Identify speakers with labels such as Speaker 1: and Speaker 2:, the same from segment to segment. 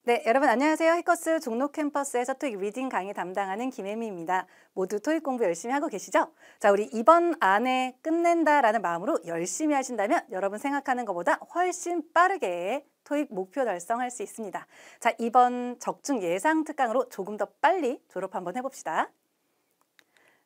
Speaker 1: 네, 여러분 안녕하세요. 해커스 종로 캠퍼스에서 토익 리딩 강의 담당하는 김혜미입니다. 모두 토익 공부 열심히 하고 계시죠? 자, 우리 이번 안에 끝낸다라는 마음으로 열심히 하신다면 여러분 생각하는 것보다 훨씬 빠르게 토익 목표 달성할 수 있습니다. 자, 이번 적중 예상 특강으로 조금 더 빨리 졸업 한번 해봅시다.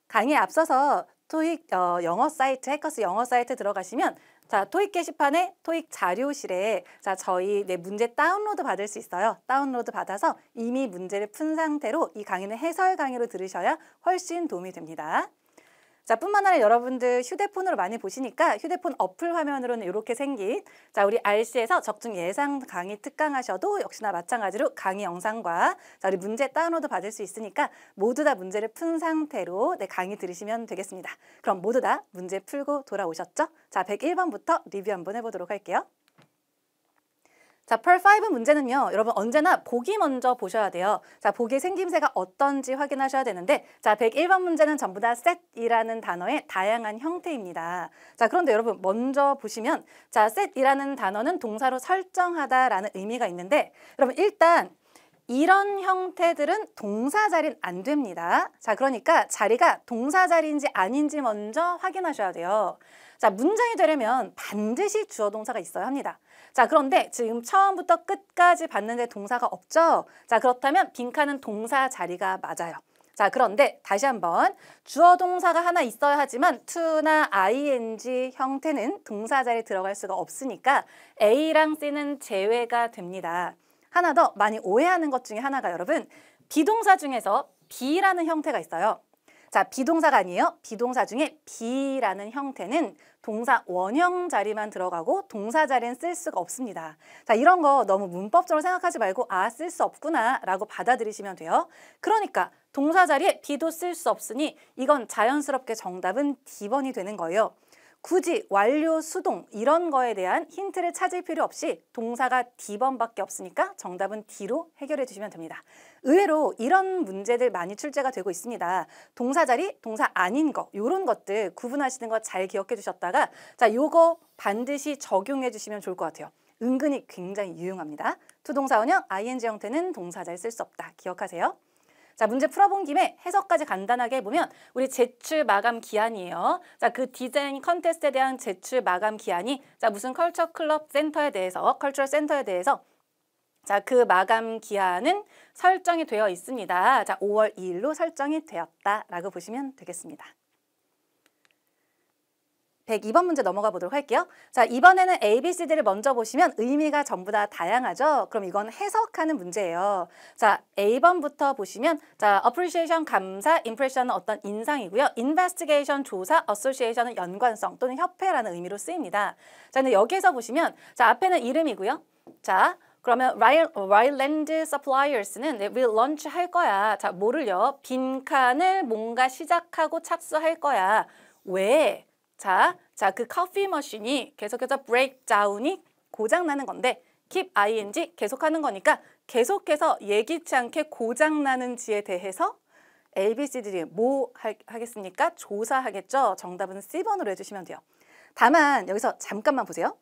Speaker 1: 강의에 앞서서 토익 영어 사이트, 해커스 영어 사이트 들어가시면 자, 토익 게시판에 토익 자료실에 자, 저희 문제 다운로드 받을 수 있어요. 다운로드 받아서 이미 문제를 푼 상태로 이 강의는 해설 강의로 들으셔야 훨씬 도움이 됩니다. 자, 뿐만 아니라 여러분들 휴대폰으로 많이 보시니까 휴대폰 어플 화면으로는 이렇게 생긴 자, 우리 RC에서 적중 예상 강의 특강하셔도 역시나 마찬가지로 강의 영상과 자, 우리 문제 다운로드 받을 수 있으니까 모두 다 문제를 푼 상태로 강의 들으시면 되겠습니다. 그럼 모두 다 문제 풀고 돌아오셨죠? 자, 101번부터 리뷰 한번 해보도록 할게요. 자, 펄5 문제는요, 여러분 언제나 보기 먼저 보셔야 돼요. 자, 보기의 생김새가 어떤지 확인하셔야 되는데, 자, 101번 문제는 전부 다 set이라는 단어의 다양한 형태입니다. 자, 그런데 여러분 먼저 보시면, 자, set이라는 단어는 동사로 설정하다라는 의미가 있는데, 여러분 일단 이런 형태들은 동사 자리는 안 됩니다. 자, 그러니까 자리가 동사 자리인지 아닌지 먼저 확인하셔야 돼요. 자, 문장이 되려면 반드시 주어 동사가 있어야 합니다. 자, 그런데 지금 처음부터 끝까지 봤는데 동사가 없죠? 자, 그렇다면 빈칸은 동사 자리가 맞아요. 자, 그런데 다시 한번 주어 동사가 하나 있어야 하지만 to나 ing 형태는 동사 자리에 들어갈 수가 없으니까 A랑 C는 제외가 됩니다. 하나 더 많이 오해하는 것 중에 하나가 여러분 비동사 중에서 be라는 형태가 있어요. 자, 비동사가 아니에요. 비동사 중에 be라는 형태는 동사 원형 자리만 들어가고 동사 자리는 쓸 수가 없습니다. 자, 이런 거 너무 문법적으로 생각하지 말고 아, 쓸 수 없구나 라고 받아들이시면 돼요. 그러니까 동사 자리에 be도 쓸 수 없으니 이건 자연스럽게 정답은 D번이 되는 거예요. 굳이 완료, 수동 이런 거에 대한 힌트를 찾을 필요 없이 동사가 D번밖에 없으니까 정답은 D로 해결해 주시면 됩니다. 의외로 이런 문제들 많이 출제가 되고 있습니다. 동사 자리, 동사 아닌 거 이런 것들 구분하시는 거 잘 기억해 주셨다가 자, 요거 반드시 적용해 주시면 좋을 것 같아요. 은근히 굉장히 유용합니다. 투동사 원형, ing 형태는 동사 자리 쓸 수 없다. 기억하세요. 자, 문제 풀어본 김에 해석까지 간단하게 해보면 우리 제출 마감 기한이에요. 자, 그 디자인 컨테스트에 대한 제출 마감 기한이 자, 무슨 컬처 클럽 센터에 대해서, 컬처럴 센터에 대해서 자, 그 마감 기한은 설정이 되어 있습니다. 자, 5월 2일로 설정이 되었다라고 보시면 되겠습니다. 102번 문제 넘어가 보도록 할게요. 자, 이번에는 A, B, C, D를 먼저 보시면 의미가 전부 다 다양하죠. 그럼 이건 해석하는 문제예요. 자, A번부터 보시면 자, appreciation 감사, impression은 어떤 인상이고요. investigation 조사, association은 연관성 또는 협회라는 의미로 쓰입니다. 자, 근데 여기에서 보시면 자, 앞에는 이름이고요. 자, 그러면 Ryland Suppliers는 will launch 할 거야. 자, 뭐를요? 빈칸을 뭔가 시작하고 착수할 거야. 왜? 자, 그 커피 머신이 계속해서 breakdown이 고장나는 건데 keep ing 계속하는 거니까 계속해서 예기치 않게 고장나는지에 대해서 A, B, C, D 뭐 하겠습니까? 조사하겠죠? 정답은 C번으로 해주시면 돼요. 다만 여기서 잠깐만 보세요.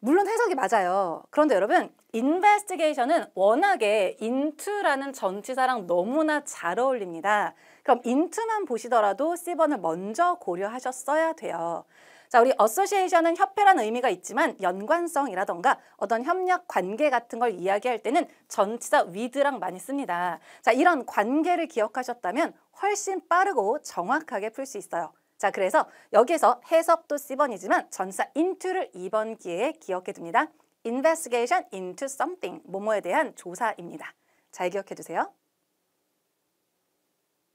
Speaker 1: 물론 해석이 맞아요. 그런데 여러분 investigation은 워낙에 into라는 전치사랑 너무나 잘 어울립니다. 그럼 into만 보시더라도 C번을 먼저 고려하셨어야 돼요. 자, 우리 association은 협회라는 의미가 있지만 연관성이라던가 어떤 협력 관계 같은 걸 이야기할 때는 전치사 with랑 많이 씁니다. 자, 이런 관계를 기억하셨다면 훨씬 빠르고 정확하게 풀 수 있어요. 자, 그래서 여기에서 해석도 C번이지만 전사 into를 2번 기회에 기억해 둡니다. investigation into something, 뭐뭐에 대한 조사입니다. 잘 기억해 두세요.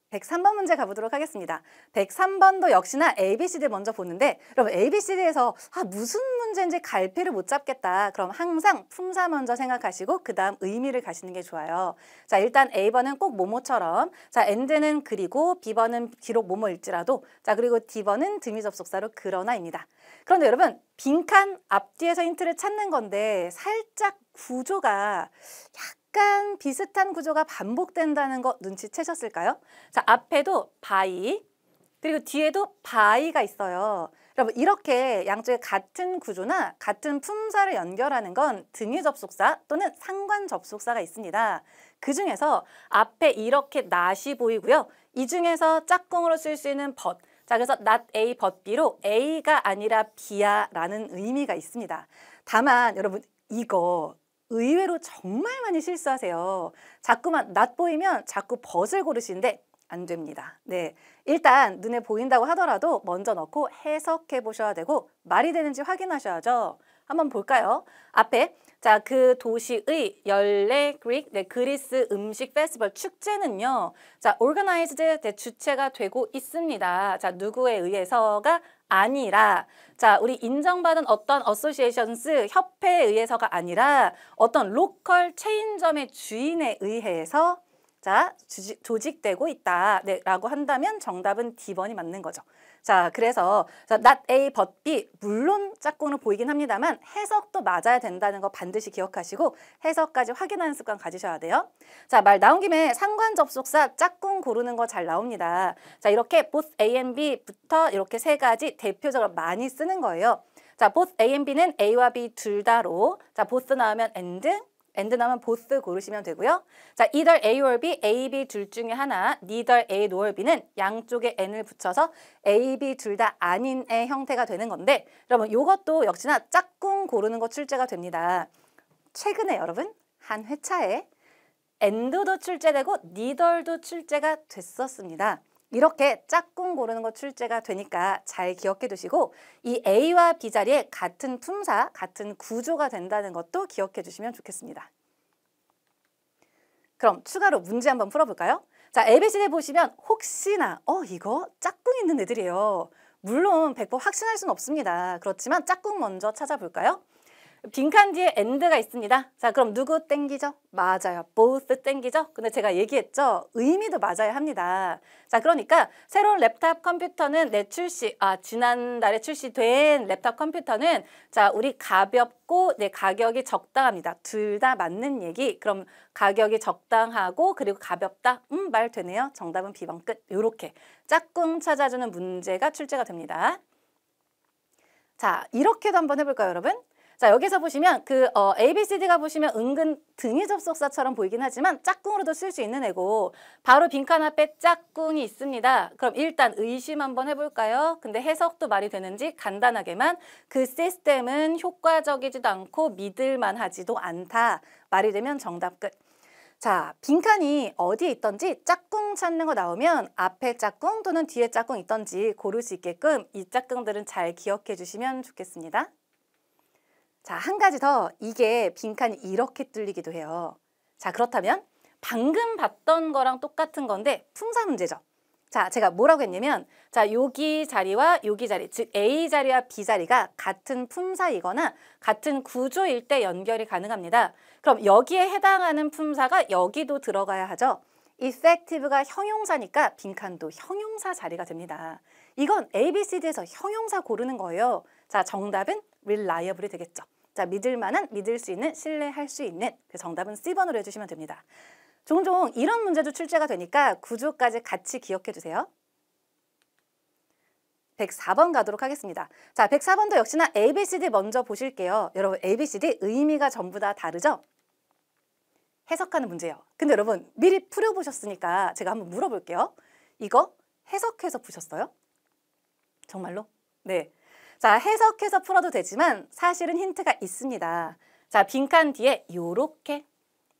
Speaker 1: 103번 문제 가보도록 하겠습니다. 103번도 역시나 ABCD 먼저 보는데 여러분 ABCD에서 무슨 문제인지 갈피를 못 잡겠다. 그럼 항상 품사 먼저 생각하시고 그 다음 의미를 가시는 게 좋아요. 자, 일단 A번은 꼭 뭐뭐처럼 자, and는 그리고 B번은 비록 뭐뭐일지라도 자, 그리고 D번은 등위 접속사로 그러나입니다. 그런데 여러분 빈칸 앞뒤에서 힌트를 찾는 건데 살짝 구조가 약간 비슷한 구조가 반복된다는 거 눈치채셨을까요? 자, 앞에도 by 그리고 뒤에도 by가 있어요. 여러분 이렇게 양쪽에 같은 구조나 같은 품사를 연결하는 건 등위 접속사 또는 상관 접속사가 있습니다. 그 중에서 앞에 이렇게 not이 보이고요. 이 중에서 짝꿍으로 쓸 수 있는 but. 자, 그래서 not A but B로 A가 아니라 B야 라는 의미가 있습니다. 다만 여러분 이거 의외로 정말 많이 실수하세요. 자꾸만 not 보이면 자꾸 but을 고르시는데 안 됩니다. 네, 일단 눈에 보인다고 하더라도 먼저 넣고 해석해 보셔야 되고 말이 되는지 확인하셔야죠. 한번 볼까요? 앞에 자, 그 도시의 연례 그리스 음식 페스티벌 축제는요. 자, organized 주체가 되고 있습니다. 자, 누구에 의해서가 아니라 자, 우리 인정받은 어떤 associations 협회에 의해서가 아니라 어떤 로컬 체인점의 주인에 의해서 자, 조직되고 있다. 네, 라고 한다면 정답은 D번이 맞는 거죠. 자, 그래서 자, not A but B 물론 짝꿍으로 보이긴 합니다만 해석도 맞아야 된다는 거 반드시 기억하시고 해석까지 확인하는 습관 가지셔야 돼요. 자, 말 나온 김에 상관 접속사 짝꿍 고르는 거 잘 나옵니다. 자, 이렇게 both A and B부터 이렇게 세 가지 대표적으로 많이 쓰는 거예요. 자, both A and B는 A와 B 둘 다로 자, both 나오면 and 나오면 both 고르시면 되고요. 자, either A or B, A, B 둘 중에 하나, neither A nor B는 양쪽에 n을 붙여서 A, B 둘 다 아닌의 형태가 되는 건데 여러분 이것도 역시나 짝꿍 고르는 거 출제가 됩니다. 최근에 여러분 한 회차에 and도 출제되고 neither도 출제가 됐었습니다. 이렇게 짝꿍 고르는 거 출제가 되니까 잘 기억해 두시고 이 A와 B 자리에 같은 품사, 같은 구조가 된다는 것도 기억해 주시면 좋겠습니다. 그럼 추가로 문제 한번 풀어볼까요? 자, ABCD 보시면 혹시나 이거 짝꿍 있는 애들이에요. 물론 100% 확신할 수는 없습니다. 그렇지만 짝꿍 먼저 찾아볼까요? 빈칸 뒤에 and가 있습니다. 자, 그럼 누구 땡기죠? 맞아요. both 땡기죠? 근데 제가 얘기했죠? 의미도 맞아야 합니다. 자, 그러니까 새로운 랩탑 컴퓨터는 지난달에 출시된 랩탑 컴퓨터는 자, 우리 가볍고 가격이 적당합니다. 둘 다 맞는 얘기. 그럼 가격이 적당하고 그리고 가볍다? 말 되네요. 정답은 B번 끝. 요렇게 짝꿍 찾아주는 문제가 출제가 됩니다. 자, 이렇게도 한번 해볼까요, 여러분? 자, 여기서 보시면 ABCD가 보시면 은근 등위 접속사처럼 보이긴 하지만 짝꿍으로도 쓸 수 있는 애고 바로 빈칸 앞에 짝꿍이 있습니다. 그럼 일단 의심 한번 해볼까요? 근데 해석도 말이 되는지 간단하게만 그 시스템은 효과적이지도 않고 믿을만 하지도 않다. 말이 되면 정답 끝. 자, 빈칸이 어디에 있던지 짝꿍 찾는 거 나오면 앞에 짝꿍 또는 뒤에 짝꿍 있던지 고를 수 있게끔 이 짝꿍들은 잘 기억해 주시면 좋겠습니다. 자, 한 가지 더 이게 빈칸이 이렇게 뚫리기도 해요. 자, 그렇다면 방금 봤던 거랑 똑같은 건데 품사 문제죠. 자, 제가 뭐라고 했냐면 자, 여기 자리와 여기 자리, 즉 A 자리와 B 자리가 같은 품사이거나 같은 구조일 때 연결이 가능합니다. 그럼 여기에 해당하는 품사가 여기도 들어가야 하죠. effective가 형용사니까 빈칸도 형용사 자리가 됩니다. 이건 ABCD에서 형용사 고르는 거예요. 자, 정답은 reliable이 되겠죠. 자, 믿을 만한, 믿을 수 있는, 신뢰할 수 있는. 그 정답은 C번으로 해주시면 됩니다. 종종 이런 문제도 출제가 되니까 구조까지 같이 기억해 주세요. 104번 가도록 하겠습니다. 자, 104번도 역시나 ABCD 먼저 보실게요. 여러분, ABCD 의미가 전부 다 다르죠? 해석하는 문제예요. 근데 여러분, 미리 풀어보셨으니까 제가 한번 물어볼게요. 이거 해석해서 푸셨어요? 정말로? 네. 자, 해석해서 풀어도 되지만 사실은 힌트가 있습니다. 자, 빈칸 뒤에 요렇게.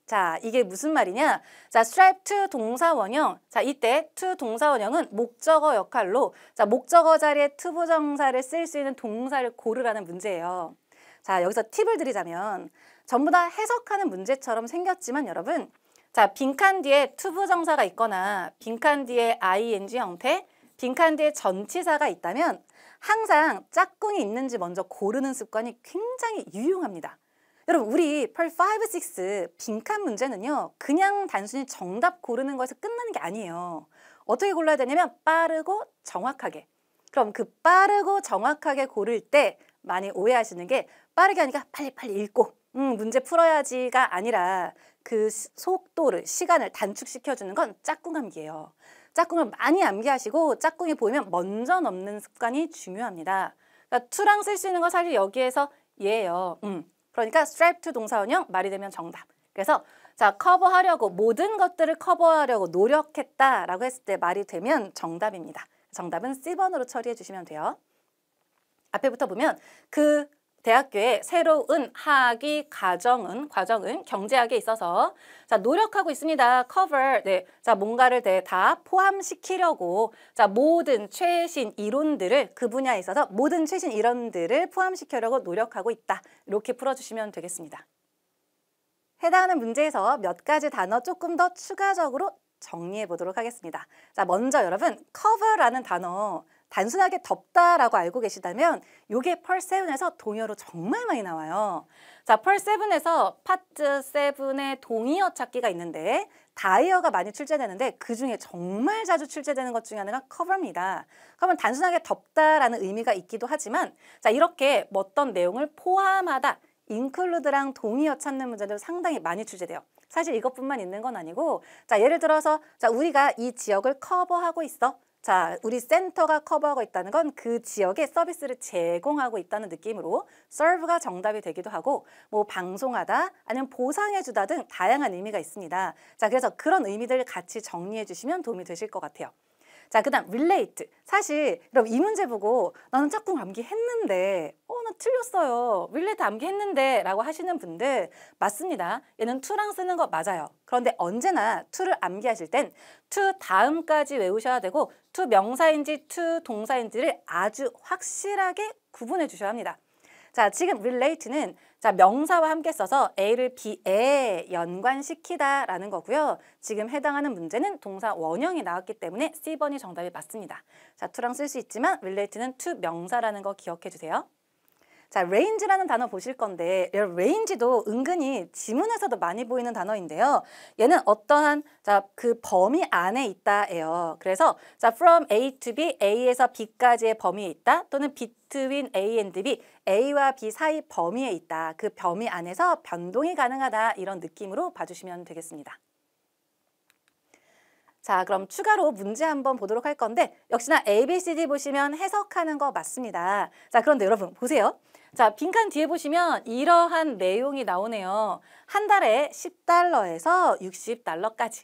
Speaker 1: 자, 이게 무슨 말이냐? 자, stripe to 동사 원형. 자, 이때 to 동사 원형은 목적어 역할로 자, 목적어 자리에 to 부정사를 쓸 수 있는 동사를 고르라는 문제예요. 자, 여기서 팁을 드리자면 전부 다 해석하는 문제처럼 생겼지만 여러분, 자, 빈칸 뒤에 to 부정사가 있거나 빈칸 뒤에 ing 형태, 빈칸 뒤에 전치사가 있다면 항상 짝꿍이 있는지 먼저 고르는 습관이 굉장히 유용합니다. 여러분, 우리 펄 5, 6 빈칸 문제는요. 그냥 단순히 정답 고르는 거에서 끝나는 게 아니에요. 어떻게 골라야 되냐면 빠르고 정확하게. 그럼 그 빠르고 정확하게 고를 때 많이 오해하시는 게 빠르게 하니까 빨리빨리 읽고 문제 풀어야지가 아니라 그 속도를, 시간을 단축시켜주는 건 짝꿍 암기예요. 짝꿍을 많이 암기하시고 짝꿍이 보이면 먼저 넘는 습관이 중요합니다. 그러니까 to랑 쓸 수 있는 거 사실 여기에서 얘예요. 그러니까 strive to 동사원형 말이 되면 정답. 그래서 자, 커버하려고 모든 것들을 커버하려고 노력했다라고 했을 때 말이 되면 정답입니다. 정답은 C번으로 처리해 주시면 돼요. 앞에부터 보면 그 대학교의 새로운 학위 과정은 경제학에 있어서 자, 노력하고 있습니다. cover. 네. 자, 뭔가를 다 포함시키려고 자, 모든 최신 이론들을 그 분야에 있어서 모든 최신 이론들을 포함시키려고 노력하고 있다. 이렇게 풀어 주시면 되겠습니다. 해당하는 문제에서 몇 가지 단어 조금 더 추가적으로 정리해 보도록 하겠습니다. 자, 먼저 여러분 cover라는 단어 단순하게 덮다라고 알고 계시다면 이게 펄 7에서 동의어로 정말 많이 나와요. 자, 펄 7에서 파트 7의 동의어 찾기가 있는데 다이어가 많이 출제되는데 그중에 정말 자주 출제되는 것 중에 하나가 cover입니다. 그러면 단순하게 덮다라는 의미가 있기도 하지만 자, 이렇게 어떤 내용을 포함하다 include랑 동의어 찾는 문제도 상당히 많이 출제돼요. 사실 이것뿐만 있는 건 아니고 자, 예를 들어서 자, 우리가 이 지역을 커버하고 있어. 자, 우리 센터가 커버하고 있다는 건 그 지역에 서비스를 제공하고 있다는 느낌으로 serve가 정답이 되기도 하고 뭐 방송하다 아니면 보상해주다 등 다양한 의미가 있습니다. 자, 그래서 그런 의미들 같이 정리해 주시면 도움이 되실 것 같아요. 자, 그 다음 relate. 사실 여러분 이 문제 보고 나는 짝꿍 암기했는데 나 틀렸어요. relate 암기했는데 라고 하시는 분들 맞습니다. 얘는 to랑 쓰는 거 맞아요. 그런데 언제나 to를 암기하실 땐 to 다음까지 외우셔야 되고 to 명사인지 to 동사인지를 아주 확실하게 구분해 주셔야 합니다. 자, 지금 relate는 자, 명사와 함께 써서 A를 B에 연관시키다라는 거고요. 지금 해당하는 문제는 동사 원형이 나왔기 때문에 C번이 정답이 맞습니다. 자, to랑 쓸 수 있지만 relate는 to 명사라는 거 기억해 주세요. 자, range라는 단어 보실 건데 range도 은근히 지문에서도 많이 보이는 단어인데요. 얘는 어떠한 자, 그 범위 안에 있다예요. 그래서 자, from A to B, A에서 B까지의 범위에 있다 또는 between A and B, A와 B 사이 범위에 있다. 그 범위 안에서 변동이 가능하다 이런 느낌으로 봐주시면 되겠습니다. 자, 그럼 추가로 문제 한번 보도록 할 건데 역시나 A, B, C, D 보시면 해석하는 거 맞습니다. 자, 그런데 여러분 보세요. 자, 빈칸 뒤에 보시면 이러한 내용이 나오네요. 한 달에 $10에서 $60까지.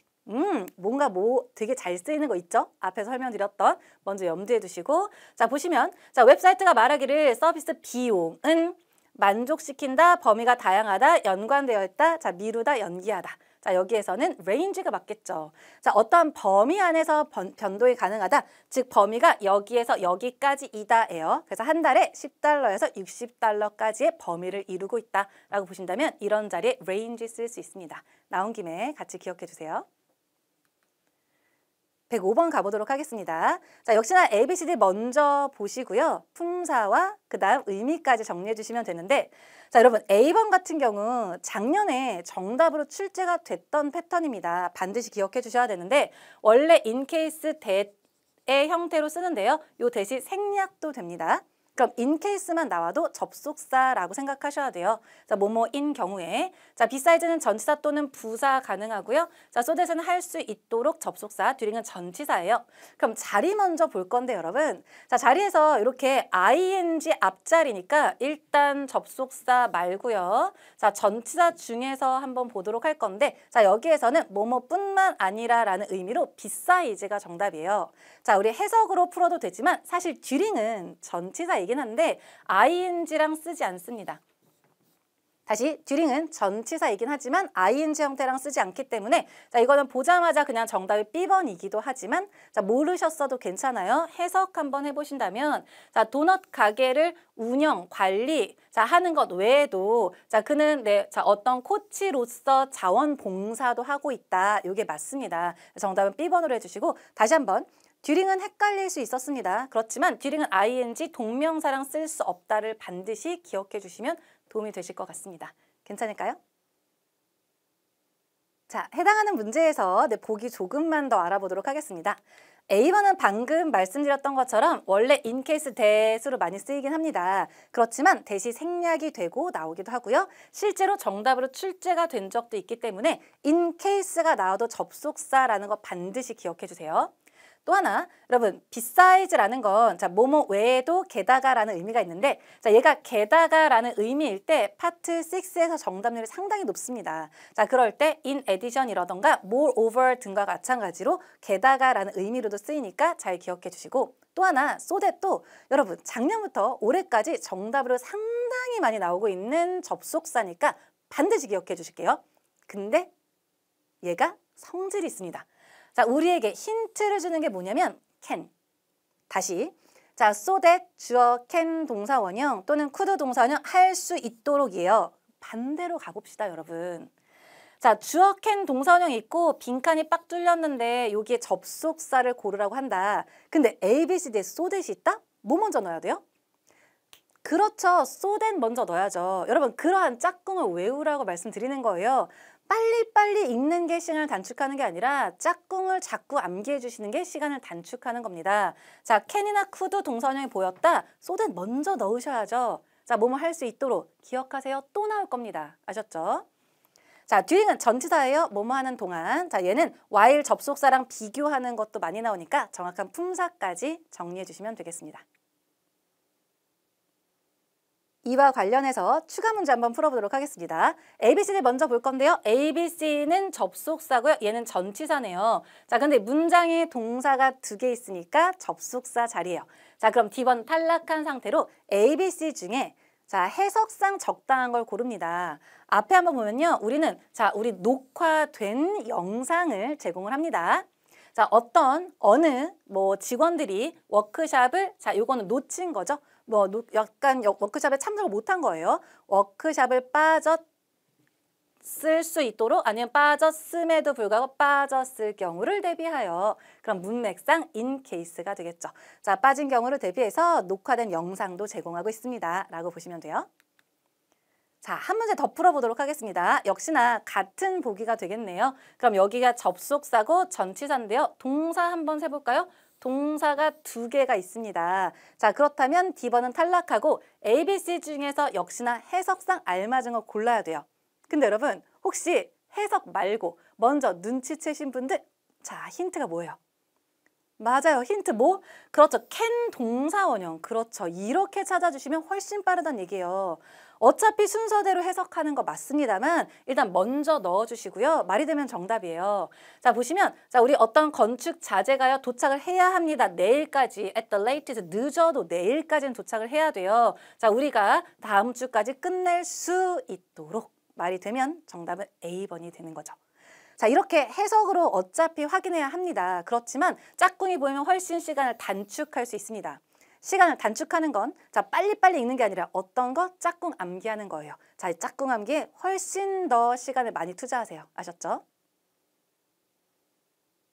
Speaker 1: 뭔가 뭐 되게 잘 쓰이는 거 있죠? 앞에서 설명드렸던 먼저 염두에 두시고 자, 보시면 자, 웹사이트가 말하기를 서비스 비용은 만족시킨다, 범위가 다양하다, 연관되어 있다, 자, 미루다, 연기하다. 자, 여기에서는 range가 맞겠죠. 자, 어떠한 범위 안에서 변동이 가능하다. 즉, 범위가 여기에서 여기까지이다예요. 그래서 한 달에 $10에서 $60까지의 범위를 이루고 있다라고 보신다면 이런 자리에 range 쓸 수 있습니다. 나온 김에 같이 기억해 주세요. 105번 가보도록 하겠습니다. 자, 역시나 A, B, C, D 먼저 보시고요. 품사와 그 다음 의미까지 정리해 주시면 되는데 자, 여러분 A번 같은 경우 작년에 정답으로 출제가 됐던 패턴입니다. 반드시 기억해 주셔야 되는데 원래 in case that의 형태로 쓰는데요. 요 대신 생략도 됩니다. 그럼 in case만 나와도 접속사라고 생각하셔야 돼요. 자, 뭐뭐인 경우에 자, beside는 전치사 또는 부사 가능하고요. 자, so that은 할 수 있도록 접속사, during은 전치사예요. 그럼 자리 먼저 볼 건데 여러분. 자, 자리에서 이렇게 ing 앞자리니까 일단 접속사 말고요. 자, 전치사 중에서 한번 보도록 할 건데 자, 여기에서는 뭐뭐뿐만 아니라라는 의미로 beside가 정답이에요. 자, 우리 해석으로 풀어도 되지만 사실 during은 전치사이긴 한데 ing랑 쓰지 않습니다. 다시 during은 전치사이긴 하지만 ing 형태랑 쓰지 않기 때문에 자, 이거는 보자마자 그냥 정답이 B번이기도 하지만 자, 모르셨어도 괜찮아요. 해석 한번 해보신다면 자, 도넛 가게를 운영, 관리 자, 하는 것 외에도 자, 그는 자, 어떤 코치로서 자원봉사도 하고 있다. 이게 맞습니다. 정답은 B번으로 해주시고 다시 한번 during은 헷갈릴 수 있었습니다. 그렇지만 during은 ing 동명사랑 쓸 수 없다를 반드시 기억해 주시면 도움이 되실 것 같습니다. 괜찮을까요? 자, 해당하는 문제에서 보기 조금만 더 알아보도록 하겠습니다. A번은 방금 말씀드렸던 것처럼 원래 in case that으로 많이 쓰이긴 합니다. 그렇지만 that이 생략이 되고 나오기도 하고요. 실제로 정답으로 출제가 된 적도 있기 때문에 in case가 나와도 접속사라는 거 반드시 기억해 주세요. 또 하나, 여러분 beside라는 건 자, 뭐뭐 외에도 게다가라는 의미가 있는데 자, 얘가 게다가라는 의미일 때 파트 6에서 정답률이 상당히 높습니다. 자, 그럴 때 in addition이라던가 moreover 등과 마찬가지로 게다가라는 의미로도 쓰이니까 잘 기억해 주시고 또 하나, so that도 여러분 작년부터 올해까지 정답으로 상당히 많이 나오고 있는 접속사니까 반드시 기억해 주실게요. 근데 얘가 성질이 있습니다. 자, 우리에게 힌트를 주는 게 뭐냐면 can. 다시. 자, so that 주어 can 동사 원형 또는 could 동사 원형 할 수 있도록이에요. 반대로 가봅시다, 여러분. 자, 주어 can 동사 원형이 있고 빈칸이 빡 뚫렸는데 여기에 접속사를 고르라고 한다. 근데 A, B, C, D에 so that이 있다? 뭐 먼저 넣어야 돼요? 그렇죠. so that 먼저 넣어야죠. 여러분, 그러한 짝꿍을 외우라고 말씀드리는 거예요. 빨리빨리 읽는 게 시간을 단축하는 게 아니라 짝꿍을 자꾸 암기해 주시는 게 시간을 단축하는 겁니다. 자, can이나 could 동사원형이 보였다. so that 먼저 넣으셔야죠. 자, 뭐뭐 할 수 있도록 기억하세요. 또 나올 겁니다. 아셨죠? 자, doing은 전치사예요. 뭐뭐 하는 동안. 자, 얘는 while 접속사랑 비교하는 것도 많이 나오니까 정확한 품사까지 정리해 주시면 되겠습니다. 이와 관련해서 추가 문제 한번 풀어보도록 하겠습니다. ABC를 먼저 볼 건데요. ABC는 접속사고요. 얘는 전치사네요. 자, 근데 문장에 동사가 2개 있으니까 접속사 자리예요. 자, 그럼 D번 탈락한 상태로 ABC 중에 자, 해석상 적당한 걸 고릅니다. 앞에 한번 보면요. 우리는 자, 우리 녹화된 영상을 제공을 합니다. 자, 어느 직원들이 워크샵을 자, 요거는 놓친 거죠. 약간 워크샵에 참석을 못한 거예요. 워크샵을 빠졌을 수 있도록 아니면 빠졌음에도 불구하고 빠졌을 경우를 대비하여 그럼 문맥상 in case가 되겠죠. 자, 빠진 경우를 대비해서 녹화된 영상도 제공하고 있습니다. 라고 보시면 돼요. 자, 한 문제 더 풀어보도록 하겠습니다. 역시나 같은 보기가 되겠네요. 그럼 여기가 접속사고 전치사인데요. 동사 한번 세볼까요? 동사가 2개가 있습니다. 자, 그렇다면 D번은 탈락하고 ABC 중에서 역시나 해석상 알맞은 거 골라야 돼요. 근데 여러분 혹시 해석 말고 먼저 눈치채신 분들 자, 힌트가 뭐예요? 맞아요. 힌트 뭐? 그렇죠. can 동사 원형. 그렇죠. 이렇게 찾아주시면 훨씬 빠르다는 얘기예요. 어차피 순서대로 해석하는 거 맞습니다만 일단 먼저 넣어주시고요. 말이 되면 정답이에요. 자, 보시면 자, 우리 어떤 건축 자재가요. 도착을 해야 합니다. 내일까지 at the latest 늦어도 내일까지는 도착을 해야 돼요. 자, 우리가 다음 주까지 끝낼 수 있도록 말이 되면 정답은 A번이 되는 거죠. 자, 이렇게 해석으로 어차피 확인해야 합니다. 그렇지만 짝꿍이 보이면 훨씬 시간을 단축할 수 있습니다. 시간을 단축하는 건 자, 빨리빨리 읽는 게 아니라 어떤 거? 짝꿍 암기하는 거예요. 자, 이 짝꿍 암기에 훨씬 더 시간을 많이 투자하세요. 아셨죠?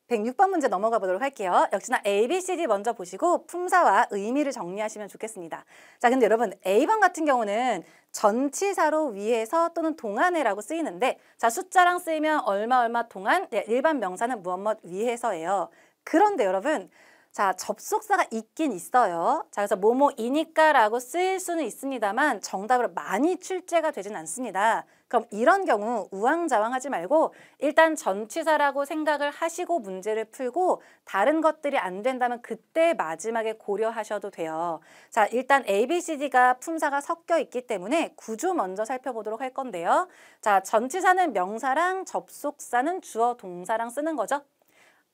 Speaker 1: 106번 문제 넘어가 보도록 할게요. 역시나 A, B, C, D 먼저 보시고 품사와 의미를 정리하시면 좋겠습니다. 자, 근데 여러분 A번 같은 경우는 전치사로 위에서 또는 동안에라고 쓰이는데 자, 숫자랑 쓰이면 얼마 동안 일반 명사는 무엇 위해서예요. 그런데 여러분 자, 접속사가 있긴 있어요. 자, 그래서 뭐뭐이니까 라고 쓰일 수는 있습니다만 정답으로 많이 출제가 되진 않습니다. 그럼 이런 경우 우왕좌왕하지 말고 일단 전치사라고 생각을 하시고 문제를 풀고 다른 것들이 안 된다면 그때 마지막에 고려하셔도 돼요. 자, 일단 A, B, C, D가 품사가 섞여 있기 때문에 구조 먼저 살펴보도록 할 건데요. 자, 전치사는 명사랑 접속사는 주어 동사랑 쓰는 거죠.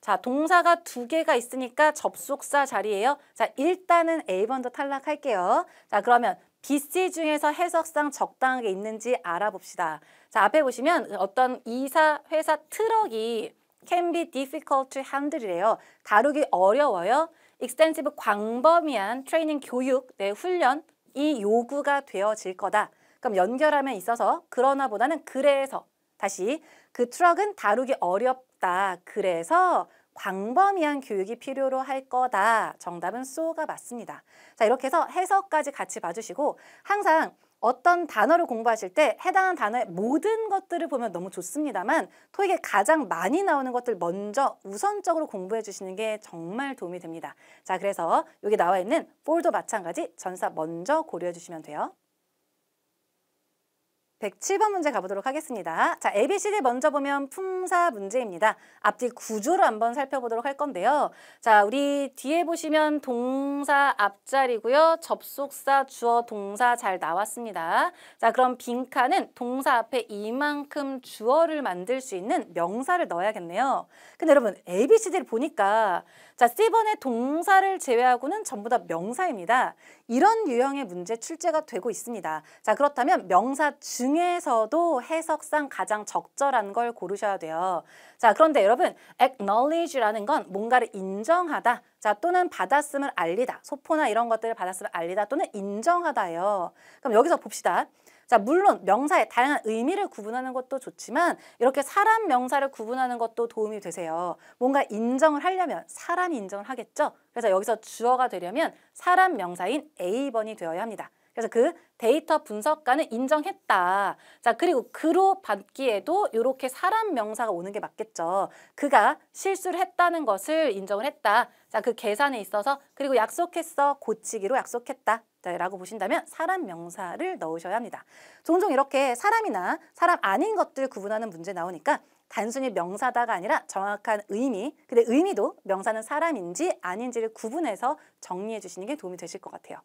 Speaker 1: 자, 동사가 2개가 있으니까 접속사 자리예요. 자, 일단은 A번도 탈락할게요. 자, 그러면 B, C 중에서 해석상 적당하게 있는지 알아봅시다. 자, 앞에 보시면 어떤 이사, 회사, 트럭이 can be difficult to handle이래요. 다루기 어려워요. extensive 광범위한 트레이닝 교육, 훈련이 요구가 되어질 거다. 그럼 연결하면 있어서 그러나 보다는 그래서 다시 그 트럭은 다루기 어렵다. 그래서 광범위한 교육이 필요로 할 거다. 정답은 so가 맞습니다. 자, 이렇게 해서 해석까지 같이 봐주시고 항상 어떤 단어를 공부하실 때 해당하는 단어의 모든 것들을 보면 너무 좋습니다만 토익에 가장 많이 나오는 것들 먼저 우선적으로 공부해 주시는 게 정말 도움이 됩니다. 자, 그래서 여기 나와 있는 for도 마찬가지 전사 먼저 고려해 주시면 돼요. 107번 문제 가보도록 하겠습니다. 자, ABCD 먼저 보면 품사 문제입니다. 앞뒤 구조를 한번 살펴보도록 할 건데요. 자, 우리 뒤에 보시면 동사 앞자리고요. 접속사, 주어, 동사 잘 나왔습니다. 자, 그럼 빈칸은 동사 앞에 이만큼 주어를 만들 수 있는 명사를 넣어야겠네요. 근데 여러분, ABCD를 보니까 자, C번의 동사를 제외하고는 전부 다 명사입니다. 이런 유형의 문제 출제가 되고 있습니다. 자, 그렇다면 명사 중에서도 해석상 가장 적절한 걸 고르셔야 돼요. 자, 그런데 여러분, acknowledge라는 건 뭔가를 인정하다, 자, 또는 받았음을 알리다, 소포나 이런 것들을 받았음을 알리다 또는 인정하다예요. 그럼 여기서 봅시다. 자, 물론 명사의 다양한 의미를 구분하는 것도 좋지만 이렇게 사람 명사를 구분하는 것도 도움이 되세요. 뭔가 인정을 하려면 사람이 인정을 하겠죠. 그래서 여기서 주어가 되려면 사람 명사인 A번이 되어야 합니다. 그래서 그 데이터 분석가는 인정했다. 자, 그리고 그로 받기에도 이렇게 사람 명사가 오는 게 맞겠죠. 그가 실수를 했다는 것을 인정을 했다. 자, 그 계산에 있어서 그리고 약속했어. 고치기로 약속했다. 자, 라고 보신다면 사람 명사를 넣으셔야 합니다. 종종 이렇게 사람이나 사람 아닌 것들 구분하는 문제 나오니까 단순히 명사다가 아니라 정확한 의미, 근데 의미도 명사는 사람인지 아닌지를 구분해서 정리해 주시는 게 도움이 되실 것 같아요.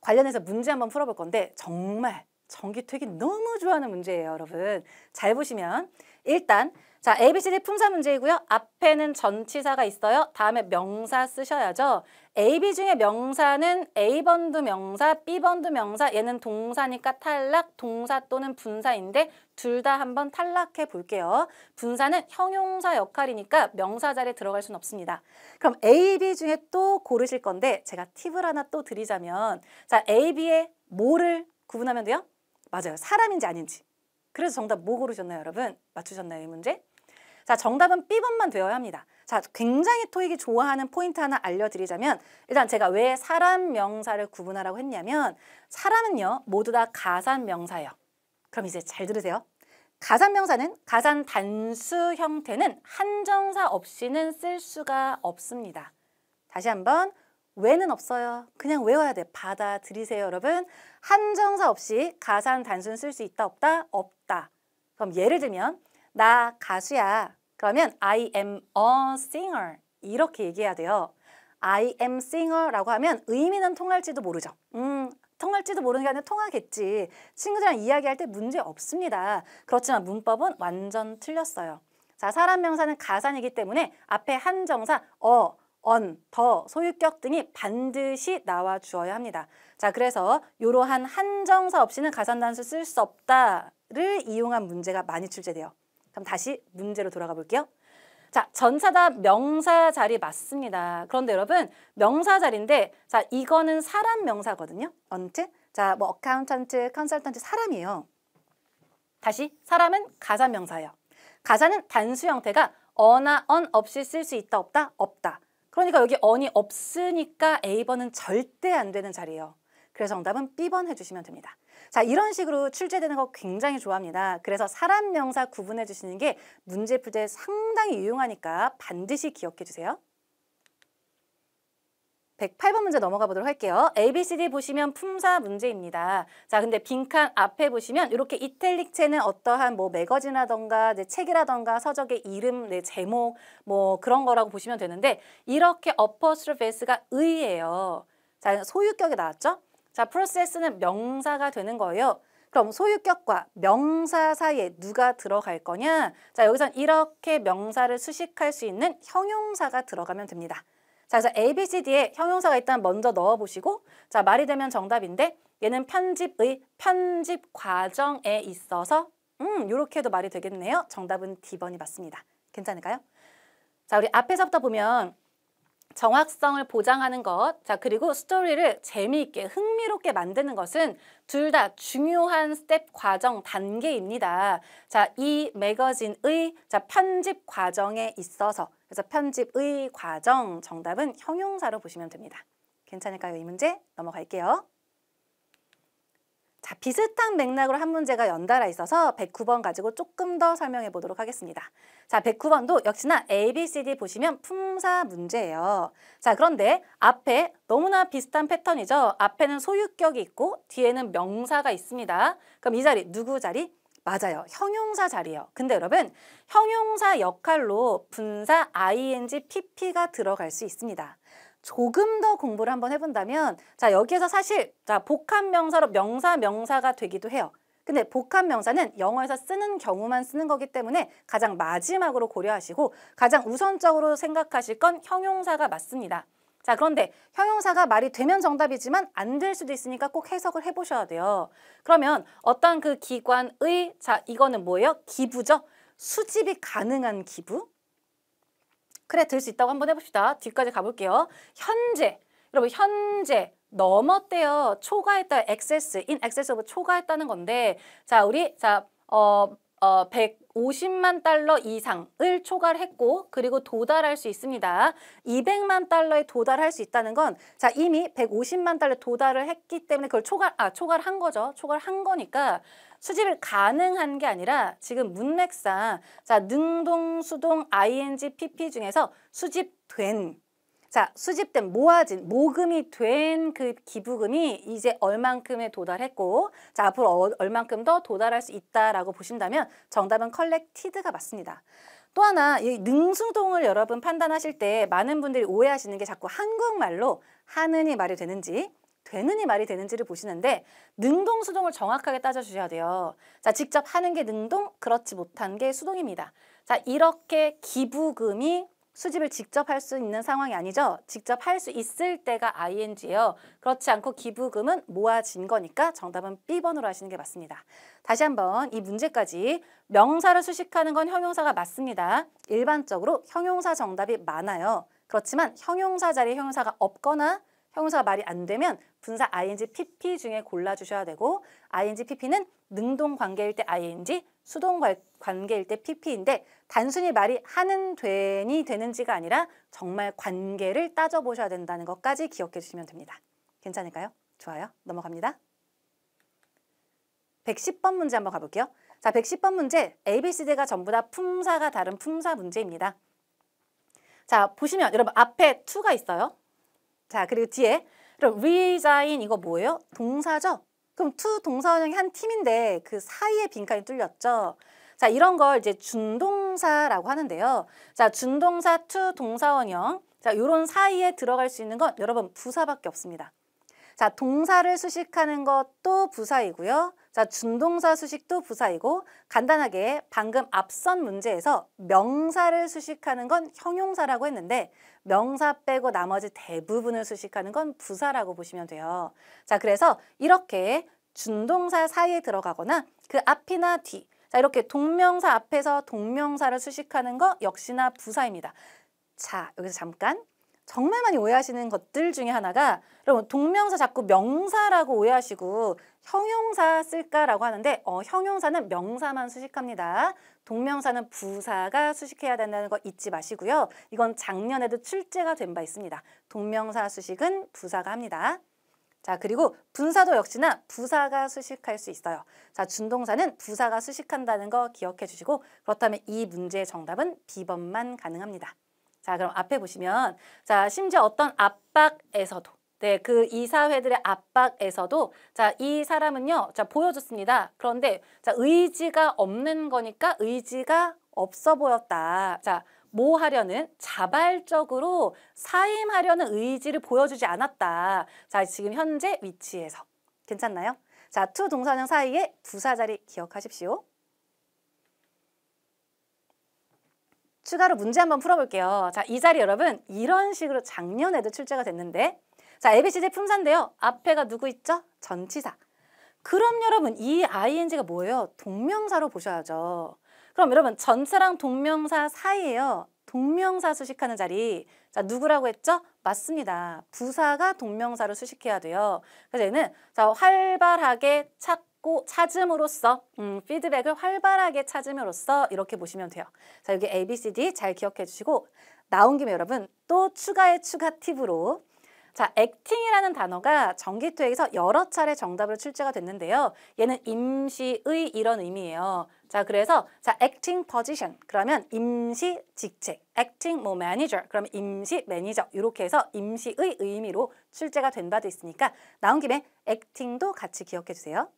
Speaker 1: 관련해서 문제 한번 풀어볼 건데 정말 전기퇴기 너무 좋아하는 문제예요, 여러분. 잘 보시면 일단 자, ABCD 품사 문제이고요. 앞에는 전치사가 있어요. 다음에 명사 쓰셔야죠. AB 중에 명사는 A번도 명사, B번도 명사, 얘는 동사니까 탈락, 동사 또는 분사인데 둘 다 한번 탈락해 볼게요. 분사는 형용사 역할이니까 명사 자리에 들어갈 수는 없습니다. 그럼 A, B 중에 또 고르실 건데 제가 팁을 하나 또 드리자면 자, A, B의 뭐를 구분하면 돼요? 맞아요. 사람인지 아닌지. 그래서 정답 뭐 고르셨나요, 여러분? 맞추셨나요, 이 문제? 자, 정답은 B번만 되어야 합니다. 자, 굉장히 토익이 좋아하는 포인트 하나 알려드리자면 일단 제가 왜 사람 명사를 구분하라고 했냐면 사람은요 모두 다 가산 명사예요. 그럼 이제 잘 들으세요. 가산 명사는 가산 단수 형태는 한정사 없이는 쓸 수가 없습니다. 다시 한번 왜는 없어요. 그냥 외워야 돼. 받아들이세요, 여러분. 한정사 없이 가산 단수는 쓸 수 있다 없다? 없다. 그럼 예를 들면 나 가수야. 그러면 I am a singer. 이렇게 얘기해야 돼요. I am singer라고 하면 의미는 통할지도 모르죠. 통할지도 모르는 게 아니라 통하겠지. 친구들이랑 이야기할 때 문제 없습니다. 그렇지만 문법은 완전 틀렸어요. 자, 사람 명사는 가산이기 때문에 앞에 한정사 on, 더, 소유격 등이 반드시 나와 주어야 합니다. 자, 그래서 이러한 한정사 없이는 가산 단수 쓸 수 없다를 이용한 문제가 많이 출제돼요. 그럼 다시 문제로 돌아가 볼게요. 자, 전사다 명사 자리 맞습니다. 그런데 여러분, 명사 자리인데 자, 이거는 사람 명사거든요. 언트. 자, 뭐 어카운턴트, 컨설턴트 사람이에요. 다시 사람은 가산 명사예요. 가산은 단수 형태가 어나 언 없이 쓸 수 있다 없다? 없다. 그러니까 여기 on이 없으니까 A번은 절대 안 되는 자리예요. 그래서 정답은 B번 해주시면 됩니다. 자, 이런 식으로 출제되는 거 굉장히 좋아합니다. 그래서 사람 명사 구분해 주시는 게 문제 풀 때 상당히 유용하니까 반드시 기억해 주세요. 108번 문제 넘어가 보도록 할게요. ABCD 보시면 품사 문제입니다. 자, 근데 빈칸 앞에 보시면 이렇게 이탈릭체는 어떠한 뭐 매거진이라던가 책이라던가 서적의 이름, 제목 뭐 그런 거라고 보시면 되는데 이렇게 apostrophe s가 의예요. 자, 소유격이 나왔죠? 자, process는 명사가 되는 거예요. 그럼 소유격과 명사 사이에 누가 들어갈 거냐? 자, 여기선 이렇게 명사를 수식할 수 있는 형용사가 들어가면 됩니다. 자, 그래서 ABCD에 형용사가 일단 먼저 넣어보시고 자, 말이 되면 정답인데 얘는 편집의 편집 과정에 있어서 이렇게 해도 말이 되겠네요. 정답은 D번이 맞습니다. 괜찮을까요? 자, 우리 앞에서부터 보면 정확성을 보장하는 것, 자, 그리고 스토리를 재미있게 흥미롭게 만드는 것은 둘 다 중요한 스텝 과정 단계입니다. 자, 이 매거진의 자, 편집 과정에 있어서 그래서 편집의 과정 정답은 형용사로 보시면 됩니다. 괜찮을까요? 이 문제 넘어갈게요. 자, 비슷한 맥락으로 한 문제가 연달아 있어서 109번 가지고 조금 더 설명해 보도록 하겠습니다. 자, 109번도 역시나 A, B, C, D 보시면 품사 문제예요. 자, 그런데 앞에 너무나 비슷한 패턴이죠. 앞에는 소유격이 있고 뒤에는 명사가 있습니다. 그럼 이 자리 누구 자리? 맞아요. 형용사 자리예요. 근데 여러분, 형용사 역할로 분사 ing, pp가 들어갈 수 있습니다. 조금 더 공부를 한번 해본다면, 자, 여기에서 사실 자, 복합명사로 명사가 되기도 해요. 근데 복합명사는 영어에서 쓰는 경우만 쓰는 거기 때문에 가장 마지막으로 고려하시고 가장 우선적으로 생각하실 건 형용사가 맞습니다. 자, 그런데 형용사가 말이 되면 정답이지만 안 될 수도 있으니까 꼭 해석을 해보셔야 돼요. 그러면 어떤 그 기관의, 자, 이거는 뭐예요? 기부죠? 수집이 가능한 기부? 그래, 될 수 있다고 한번 해봅시다. 뒤까지 가볼게요. 현재, 여러분 현재 넘었대요. 초과했다, excess, in excess of 초과했다는 건데, 자, 우리 150만 달러 이상을 초과를 했고, 그리고 도달할 수 있습니다. 200만 달러에 도달할 수 있다는 건, 자, 이미 150만 달러에 도달을 했기 때문에 그걸 초과를 한 거죠. 초과를 한 거니까 수집을 가능한 게 아니라 지금 문맥상, 자, 능동, 수동, ing, pp 중에서 수집된, 자, 수집된, 모아진, 모금이 된 그 기부금이 이제 얼만큼에 도달했고, 자, 앞으로 얼만큼 더 도달할 수 있다라고 보신다면 정답은 collected가 맞습니다. 또 하나, 이 능수동을 여러분 판단하실 때 많은 분들이 오해하시는 게 자꾸 한국말로 하느니 말이 되는지, 되느니 말이 되는지를 보시는데 능동, 수동을 정확하게 따져주셔야 돼요. 자, 직접 하는 게 능동, 그렇지 못한 게 수동입니다. 자, 이렇게 기부금이 수집을 직접 할 수 있는 상황이 아니죠. 직접 할 수 있을 때가 ing예요. 그렇지 않고 기부금은 모아진 거니까 정답은 B번으로 하시는 게 맞습니다. 다시 한번 이 문제까지 명사를 수식하는 건 형용사가 맞습니다. 일반적으로 형용사 정답이 많아요. 그렇지만 형용사 자리에 형용사가 없거나 형용사가 말이 안 되면 분사 ing, pp 중에 골라주셔야 되고 ing, pp는 능동 관계일 때 ing, 수동 관계일 때 pp인데 단순히 말이 하는 되니 되는지가 아니라 정말 관계를 따져보셔야 된다는 것까지 기억해 주시면 됩니다. 괜찮을까요? 좋아요. 넘어갑니다. 110번 문제 한번 가볼게요. 자, 110번 문제 A, B, C, D가 전부 다 품사가 다른 품사 문제입니다. 자, 보시면 여러분 앞에 to가 있어요. 자, 그리고 뒤에 그럼 resign 이거 뭐예요? 동사죠? 그럼 to 동사원형이 한 팀인데 그 사이에 빈칸이 뚫렸죠? 자, 이런 걸 이제 준동사라고 하는데요. 자, 준동사 to 동사원형. 자, 요런 사이에 들어갈 수 있는 건 여러분 부사밖에 없습니다. 자, 동사를 수식하는 것도 부사이고요. 자, 준동사 수식도 부사이고 간단하게 방금 앞선 문제에서 명사를 수식하는 건 형용사라고 했는데 명사 빼고 나머지 대부분을 수식하는 건 부사라고 보시면 돼요. 자, 그래서 이렇게 준동사 사이에 들어가거나 그 앞이나 뒤, 자, 이렇게 동명사 앞에서 동명사를 수식하는 거 역시나 부사입니다. 자, 여기서 잠깐. 정말 많이 오해하시는 것들 중에 하나가 여러분 동명사 자꾸 명사라고 오해하시고 형용사 쓸까라고 하는데 형용사는 명사만 수식합니다. 동명사는 부사가 수식해야 된다는 거 잊지 마시고요. 이건 작년에도 출제가 된 바 있습니다. 동명사 수식은 부사가 합니다. 자, 그리고 분사도 역시나 부사가 수식할 수 있어요. 자, 준동사는 부사가 수식한다는 거 기억해 주시고 그렇다면 이 문제의 정답은 B번만 가능합니다. 자, 그럼 앞에 보시면 자, 심지어 어떤 압박에서도 네, 그 이사회들의 압박에서도 자, 이 사람은요. 자, 보여줬습니다. 그런데 자, 의지가 없는 거니까 의지가 없어 보였다. 자, 뭐 하려는 자발적으로 사임하려는 의지를 보여주지 않았다. 자, 지금 현재 위치에서 괜찮나요? 자, to 동사형 사이에 부사 자리 기억하십시오. 추가로 문제 한번 풀어볼게요. 자, 이 자리 여러분 이런 식으로 작년에도 출제가 됐는데 자, ABCD 품사인데요. 앞에가 누구 있죠? 전치사. 그럼 여러분 이 ing가 뭐예요? 동명사로 보셔야죠. 그럼 여러분 전치사랑 동명사 사이에요. 동명사 수식하는 자리. 자, 누구라고 했죠? 맞습니다. 부사가 동명사로 수식해야 돼요. 그래서 얘는 자, 활발하게 찾음으로써 피드백을 활발하게 찾음으로써 이렇게 보시면 돼요. 자, 여기 A, B, C, D 잘 기억해 주시고 나온 김에 여러분 또 추가 팁으로 자, acting이라는 단어가 전기토익에서 여러 차례 정답으로 출제가 됐는데요. 얘는 임시의 이런 의미예요. 자, 그래서 자, acting position 그러면 임시 직책, acting 뭐 manager 그러면 임시 매니저 이렇게 해서 임시의 의미로 출제가 된 바도 있으니까 나온 김에 acting도 같이 기억해 주세요.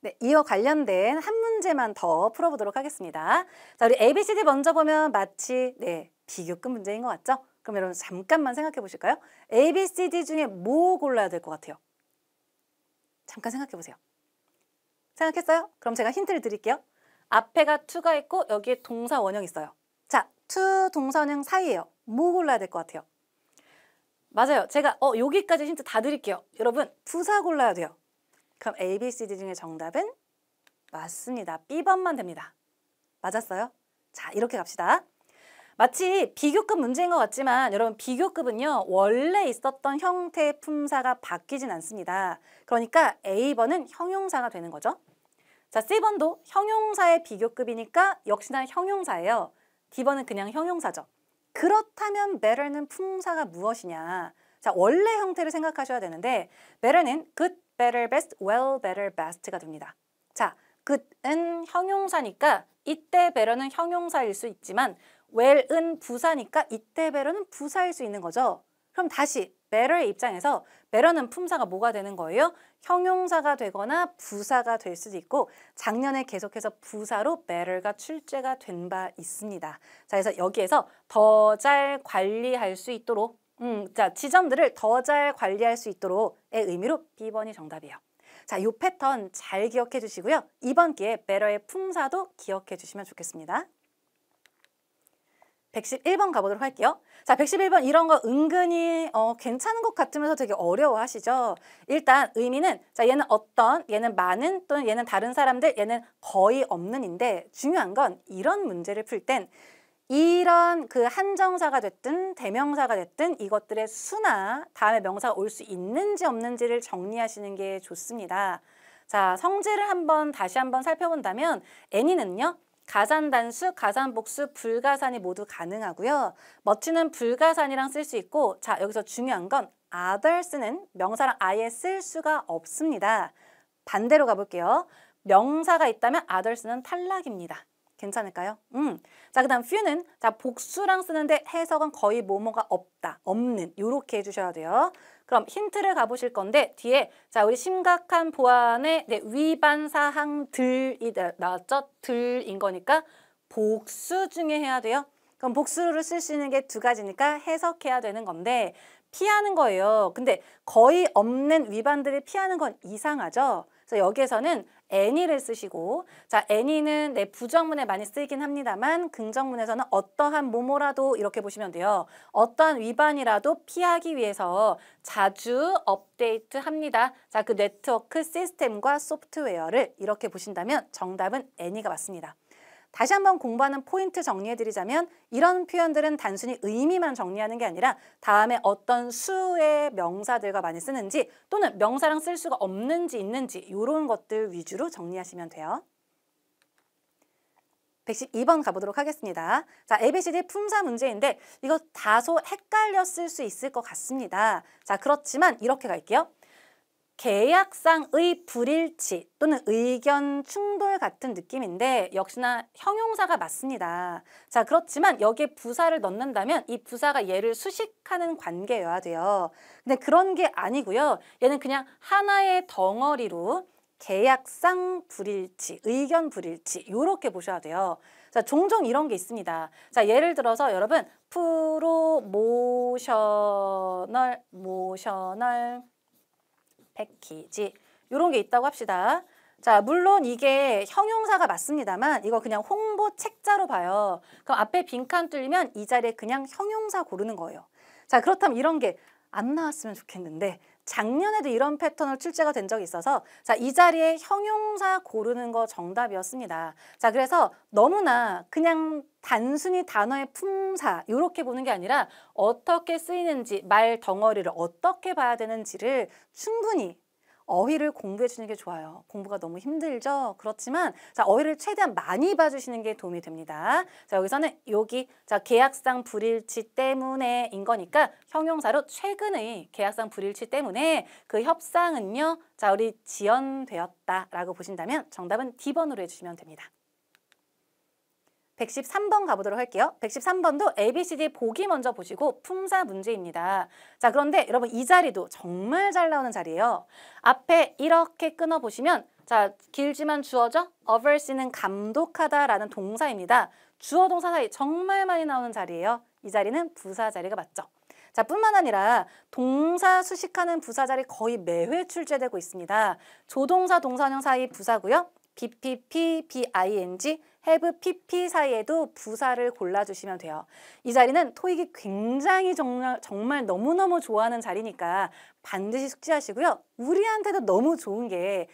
Speaker 1: 네, 이와 관련된 한 문제만 더 풀어보도록 하겠습니다. 자, 우리 ABCD 먼저 보면 마치 비교급 문제인 것 같죠? 그럼 여러분 잠깐만 생각해 보실까요? ABCD 중에 뭐 골라야 될 것 같아요? 잠깐 생각해 보세요. 생각했어요? 그럼 제가 힌트를 드릴게요. 앞에가 to가 있고 여기에 동사 원형이 있어요. 자, to 동사 원형 사이에요. 뭐 골라야 될 것 같아요? 맞아요. 제가 여기까지 힌트 다 드릴게요. 여러분 부사 골라야 돼요. 그럼 ABCD 중에 정답은 맞습니다. B번만 됩니다. 맞았어요? 자, 이렇게 갑시다. 마치 비교급 문제인 것 같지만 여러분 비교급은요. 원래 있었던 형태의 품사가 바뀌진 않습니다. 그러니까 A번은 형용사가 되는 거죠. 자, C번도 형용사의 비교급이니까 역시나 형용사예요. D번은 그냥 형용사죠. 그렇다면 better는 품사가 무엇이냐. 자, 원래 형태를 생각하셔야 되는데 better는 good, better, best, well, better, best가 됩니다. 자, good은 형용사니까 이때 better는 형용사일 수 있지만 well은 부사니까 이때 better는 부사일 수 있는 거죠. 그럼 다시 better의 입장에서 better는 품사가 뭐가 되는 거예요? 형용사가 되거나 부사가 될 수도 있고 작년에 계속해서 부사로 better가 출제가 된 바 있습니다. 자, 그래서 여기에서 더 잘 관리할 수 있도록 자, 지점들을 더 잘 관리할 수 있도록의 의미로 B번이 정답이에요. 자, 이 패턴 잘 기억해 주시고요. 이번 기회에 better의 품사도 기억해 주시면 좋겠습니다. 111번 가보도록 할게요. 자, 111번 이런 거 은근히 괜찮은 것 같으면서 되게 어려워하시죠. 일단 의미는 자, 얘는 어떤, 얘는 많은 또는 얘는 다른 사람들, 얘는 거의 없는인데 중요한 건 이런 문제를 풀 땐 이런 그 한정사가 됐든 대명사가 됐든 이것들의 수나 다음에 명사가 올 수 있는지 없는지를 정리하시는 게 좋습니다. 자, 성질을 다시 한번 살펴본다면 any는요. 가산단수, 가산복수, 불가산이 모두 가능하고요. much는 불가산이랑 쓸 수 있고 자, 여기서 중요한 건 others는 명사랑 아예 쓸 수가 없습니다. 반대로 가볼게요. 명사가 있다면 others는 탈락입니다. 괜찮을까요? 자, 그 다음 few는 자, 복수랑 쓰는데 해석은 거의 뭐뭐가 없다, 없는 이렇게 해주셔야 돼요. 그럼 힌트를 가보실 건데 뒤에 자, 우리 심각한 보안의 위반 사항들이 나왔죠? 들인 거니까 복수 중에 해야 돼요. 그럼 복수를 쓸 수 있는 게 두 가지니까 해석해야 되는 건데 피하는 거예요. 근데 거의 없는 위반들을 피하는 건 이상하죠? 그래서 여기에서는 any를 쓰시고 자, any는 부정문에 많이 쓰이긴 합니다만 긍정문에서는 어떠한 뭐뭐라도 이렇게 보시면 돼요. 어떠한 위반이라도 피하기 위해서 자주 업데이트합니다. 자, 그 네트워크 시스템과 소프트웨어를 이렇게 보신다면 정답은 any가 맞습니다. 다시 한번 공부하는 포인트 정리해드리자면 이런 표현들은 단순히 의미만 정리하는 게 아니라 다음에 어떤 수의 명사들과 많이 쓰는지 또는 명사랑 쓸 수가 없는지 있는지 이런 것들 위주로 정리하시면 돼요. 112번 가보도록 하겠습니다. 자, ABCD 품사 문제인데 이거 다소 헷갈렸을 수 있을 것 같습니다. 자, 그렇지만 이렇게 갈게요. 계약상의 불일치 또는 의견 충돌 같은 느낌인데 역시나 형용사가 맞습니다. 자, 그렇지만 여기에 부사를 넣는다면 이 부사가 얘를 수식하는 관계여야 돼요. 근데 그런 게 아니고요. 얘는 그냥 하나의 덩어리로 계약상 불일치, 의견 불일치 이렇게 보셔야 돼요. 자, 종종 이런 게 있습니다. 자, 예를 들어서 여러분 모셔널 패키지 이런 게 있다고 합시다. 자, 물론 이게 형용사가 맞습니다만 이거 그냥 홍보 책자로 봐요. 그럼 앞에 빈칸 뚫리면 이 자리에 그냥 형용사 고르는 거예요. 자, 그렇다면 이런 게 안 나왔으면 좋겠는데 작년에도 이런 패턴으로 출제가 된 적이 있어서 자, 이 자리에 형용사 고르는 거 정답이었습니다. 자, 그래서 너무나 그냥 단순히 단어의 품사 이렇게 보는 게 아니라 어떻게 쓰이는지 말 덩어리를 어떻게 봐야 되는지를 충분히 어휘를 공부해 주는 게 좋아요. 공부가 너무 힘들죠? 그렇지만 자, 어휘를 최대한 많이 봐주시는 게 도움이 됩니다. 자, 여기서는 여기 자, 계약상 불일치 때문에인 거니까 형용사로 최근의 계약상 불일치 때문에 그 협상은요. 자, 우리 지연되었다라고 보신다면 정답은 D번으로 해주시면 됩니다. 113번 가보도록 할게요. 113번도 ABCD 보기 먼저 보시고 품사 문제입니다. 자, 그런데 여러분 이 자리도 정말 잘 나오는 자리예요. 앞에 이렇게 끊어보시면 자, 길지만 주어죠? oversee는 감독하다라는 동사입니다. 주어 동사 사이 정말 많이 나오는 자리예요. 이 자리는 부사 자리가 맞죠? 자, 뿐만 아니라 동사 수식하는 부사 자리 거의 매회 출제되고 있습니다. 조동사, 동사형 사이 부사고요. BPP, BING, have PP 사이에도 부사를 골라주시면 돼요. 이 자리는 토익이 굉장히 정말 너무너무 좋아하는 자리니까 반드시 숙지하시고요. 우리한테도 너무 좋은 게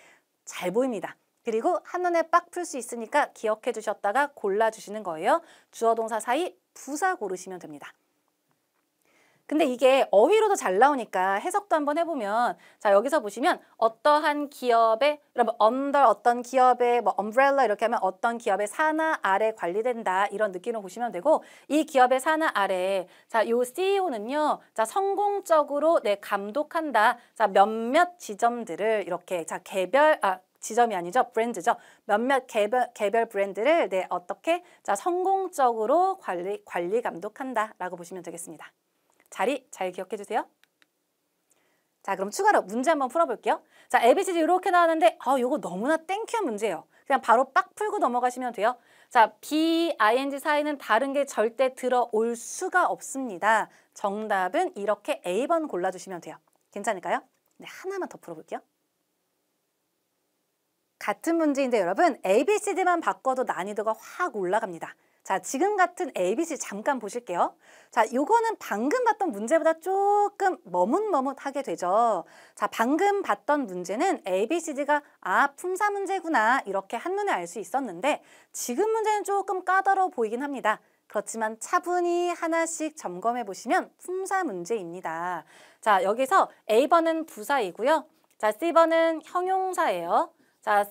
Speaker 1: 잘 보입니다. 그리고 한눈에 빡 풀 수 있으니까 기억해 주셨다가 골라주시는 거예요. 주어 동사 사이 부사 고르시면 됩니다. 근데 이게 어휘로도 잘 나오니까 해석도 한번 해보면 자, 여기서 보시면 어떠한 기업의 여러분 under 어떤 기업의 뭐 umbrella 이렇게 하면 어떤 기업의 산하 아래 관리된다 이런 느낌으로 보시면 되고 이 기업의 산하 아래 자, 요 CEO는요. 자, 성공적으로 감독한다. 자, 몇몇 지점들을 이렇게 자, 지점이 아니죠. 브랜드죠. 몇몇 개별 브랜드를 어떻게 자, 성공적으로 관리 감독한다라고 보시면 되겠습니다. 자리 잘 기억해 주세요. 자, 그럼 추가로 문제 한번 풀어볼게요. 자, ABCD 이렇게 나왔는데 이거 너무나 땡큐한 문제예요. 그냥 바로 빡 풀고 넘어가시면 돼요. 자, B, ING 사이는 다른 게 절대 들어올 수가 없습니다. 정답은 이렇게 A번 골라주시면 돼요. 괜찮을까요? 네, 하나만 더 풀어볼게요. 같은 문제인데 여러분 ABCD만 바꿔도 난이도가 확 올라갑니다. 자, 지금 같은 ABC 잠깐 보실게요. 자, 요거는 방금 봤던 문제보다 조금 머뭇머뭇하게 되죠. 자, 방금 봤던 문제는 ABCD가 품사 문제구나 이렇게 한눈에 알 수 있었는데 지금 문제는 조금 까다로워 보이긴 합니다. 그렇지만 차분히 하나씩 점검해 보시면 품사 문제입니다. 자, 여기서 A번은 부사이고요. 자, C번은 형용사예요. 자,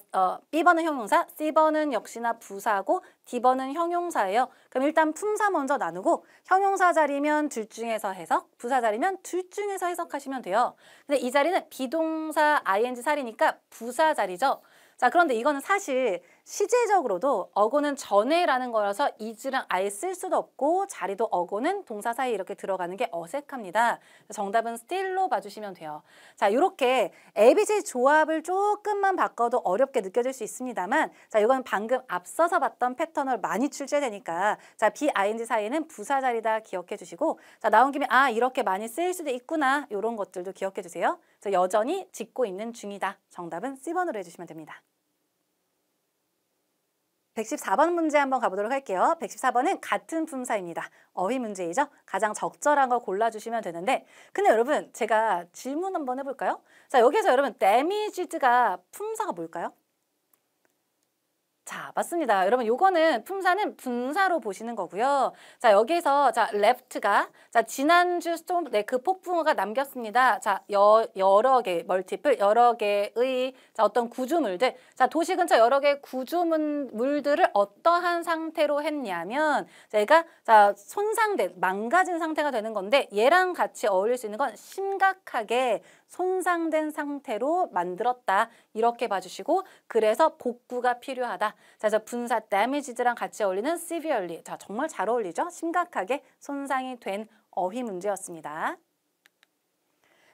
Speaker 1: B번은 형용사, C번은 역시나 부사고 D번은 형용사예요. 그럼 일단 품사 먼저 나누고 형용사 자리면 둘 중에서 해석, 부사 자리면 둘 중에서 해석하시면 돼요. 근데 이 자리는 비동사 ING 자리니까 부사 자리죠. 자, 그런데 이거는 사실 시제적으로도 어고는 전에라는 거라서 is랑 아예 쓸 수도 없고 자리도 어고는 동사 사이에 이렇게 들어가는 게 어색합니다. 정답은 still로 봐주시면 돼요. 자, 이렇게 ABC 조합을 조금만 바꿔도 어렵게 느껴질 수 있습니다만 자, 이건 방금 앞서서 봤던 패턴을 많이 출제되니까 자, B, ING 사이에는 부사 자리다 기억해 주시고 자, 나온 김에 이렇게 많이 쓰일 수도 있구나 이런 것들도 기억해 주세요. 여전히 짓고 있는 중이다. 정답은 C번으로 해주시면 됩니다. 114번 문제 한번 가보도록 할게요. 114번은 같은 품사입니다. 어휘 문제이죠. 가장 적절한 거 골라주시면 되는데 근데 여러분 제가 질문 한번 해볼까요? 자, 여기서 여러분 damage가 품사가 뭘까요? 자, 맞습니다. 여러분 요거는 품사는 분사로 보시는 거고요. 자, 여기서 자, left가 자, 지난주 스톰 그 폭풍우가 남겼습니다. 자, 여러 개 멀티플 여러 개의 자, 어떤 구조물들. 자, 도시 근처 여러 개의 구조물들을 어떠한 상태로 했냐면 제가 자, 손상된 망가진 상태가 되는 건데 얘랑 같이 어울릴 수 있는 건 심각하게 손상된 상태로 만들었다. 이렇게 봐주시고 그래서 복구가 필요하다. 자, 그래서 분사 damage랑 같이 어울리는 severely. 자, 정말 잘 어울리죠? 심각하게 손상이 된 어휘 문제였습니다.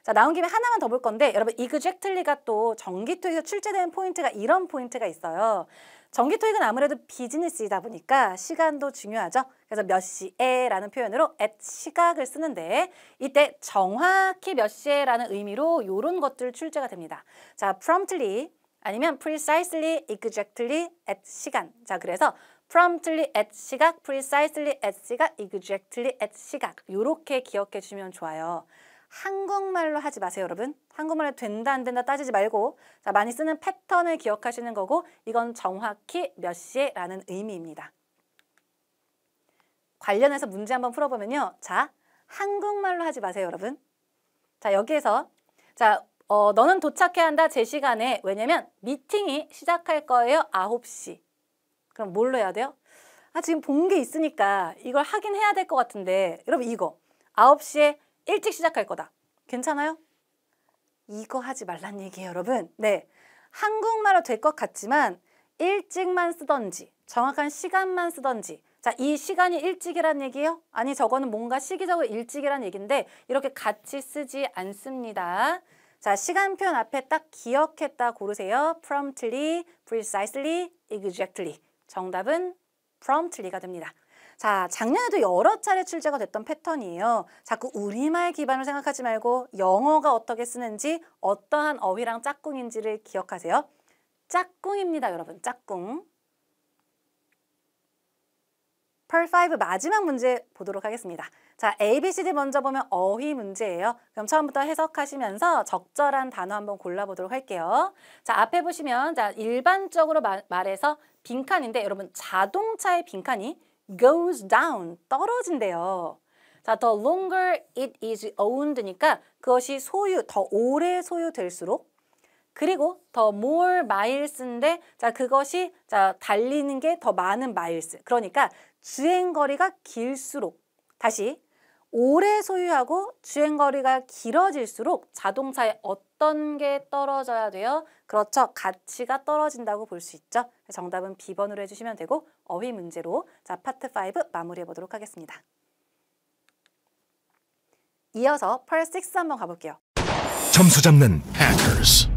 Speaker 1: 자, 나온 김에 하나만 더 볼 건데 여러분 exactly가 또 정기토익에서 출제되는 포인트가 이런 포인트가 있어요. 정기토익은 아무래도 비즈니스이다 보니까 시간도 중요하죠. 그래서 몇 시에라는 표현으로 at 시각을 쓰는데 이때 정확히 몇 시에라는 의미로 이런 것들 출제가 됩니다. 자, promptly 아니면 precisely, exactly, at 시간. 자, 그래서 promptly at 시각, precisely at 시각, exactly at 시각. 이렇게 기억해 주시면 좋아요. 한국말로 하지 마세요, 여러분. 한국말로 된다 안 된다 따지지 말고 자, 많이 쓰는 패턴을 기억하시는 거고 이건 정확히 몇 시에라는 의미입니다. 관련해서 문제 한번 풀어보면요. 자, 한국말로 하지 마세요, 여러분. 자, 여기에서 자, 너는 도착해야 한다 제 시간에. 왜냐면 미팅이 시작할 거예요. 9시. 그럼 뭘로 해야 돼요? 지금 본 게 있으니까 이걸 하긴 해야 될 것 같은데 여러분 이거 9시에 일찍 시작할 거다. 괜찮아요? 이거 하지 말란 얘기예요, 여러분. 네, 한국말로 될 것 같지만 일찍만 쓰던지 정확한 시간만 쓰던지. 자, 이 시간이 일찍이란 얘기예요? 아니, 저거는 뭔가 시기적으로 일찍이란 얘기인데 이렇게 같이 쓰지 않습니다. 자, 시간 표현 앞에 딱 기억했다 고르세요. promptly, precisely, exactly. 정답은 promptly가 됩니다. 자, 작년에도 여러 차례 출제가 됐던 패턴이에요. 자꾸 우리말 기반으로 생각하지 말고 영어가 어떻게 쓰는지 어떠한 어휘랑 짝꿍인지를 기억하세요. 짝꿍입니다, 여러분. 짝꿍. Per5 마지막 문제 보도록 하겠습니다. 자, ABCD 먼저 보면 어휘 문제예요. 그럼 처음부터 해석하시면서 적절한 단어 한번 골라보도록 할게요. 자, 앞에 보시면 자, 일반적으로 말해서 빈칸인데 여러분 자동차의 빈칸이 goes down, 떨어진대요. 자, the longer it is owned니까 그것이 더 오래 소유될수록 그리고 더 more miles인데 자, 그것이 자, 달리는 게 더 많은 miles. 그러니까 주행거리가 길수록 다시 오래 소유하고 주행거리가 길어질수록 자동차의 어떤 게 떨어져야 돼요? 그렇죠. 가치가 떨어진다고 볼 수 있죠. 정답은 B번으로 해주시면 되고 어휘 문제로 자 파트 5 마무리해 보도록 하겠습니다. 이어서 Per 6 한번 가볼게요.
Speaker 2: 점수 잡는 Hackers.